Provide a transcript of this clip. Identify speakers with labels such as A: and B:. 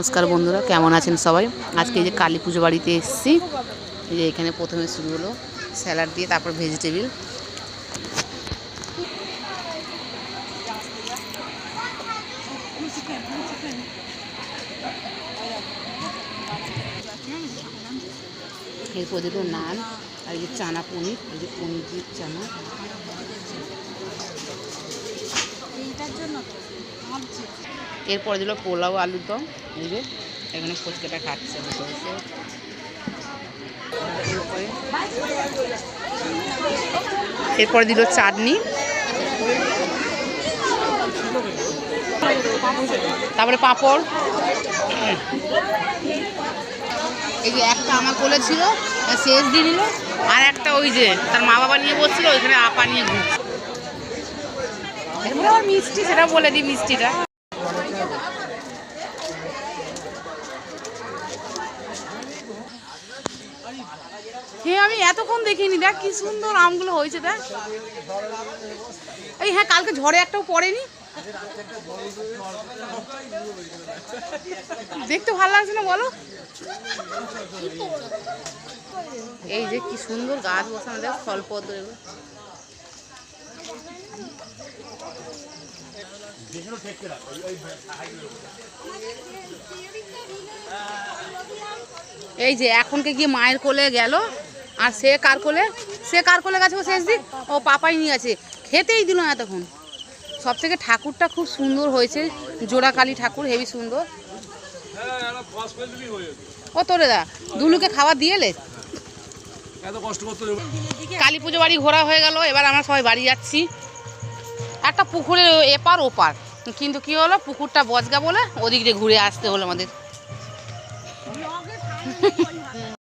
A: নমস্কার বন্ধুরা, কেমন আছেন সবাই? আজকে এই যে কালী পুজো বাড়িতে এসেছি। এই যে এখানে প্রথমে শুরু হলো স্যালাড দিয়ে, তারপর ভেজিটেবিল। এরপর দিল নান আর এই যে চানা পনির, এই যে পনির দিয়ে চানা। এরপরে দিল পোলাও আলুর দম। এই যে এখানে ফুচকাটা খাচ্ছে বসে বসে। এরপরে দিল চাটনি, তারপরে পাঁপড়। এই যে একটা আমার কোলে ছিল, শেষ দিয়ে নিল, আর একটা ওই যে তার মা বাবা নিয়ে বসছিল, ওইখানে আপা নিয়ে ঘুরছে। এরপরে আবার মিষ্টি, সেটা বলে দিই মিষ্টিটা। হ্যাঁ, আমি এতক্ষণ দেখিনি। দেখ কি সুন্দর আমগুলো হয়েছে, দেখ। এই হ্যাঁ, কালকে ঝড়ে একটাও পড়েনি। দেখতে ভালো লাগছে না বলো? এই যে কি সুন্দর গাছ বসানো, দেখ ফলপদ্ম। এই যে এখনকে গিয়ে মায়ের কোলে গেল, আর সে কার কোলে গেছে? ও শেষ দিক ও পাপাই নিয়ে আছে, খেতেই দিল না তখন। সব থেকে ঠাকুরটা খুব সুন্দর হয়েছে, জোড়া কালী ঠাকুর, হেবি সুন্দর। ও তোরে দা দুলুকে খাবার দিয়ে এলে। কালী পুজো বাড়ি ঘোরা হয়ে গেল, এবার আমরা সবাই বাড়ি যাচ্ছি। একটা পুকুরের এপার ওপার, কিন্তু কি হলো, পুকুরটা বজগা বলে ওদিক দিয়ে ঘুরে আসতে হলো আমাদের।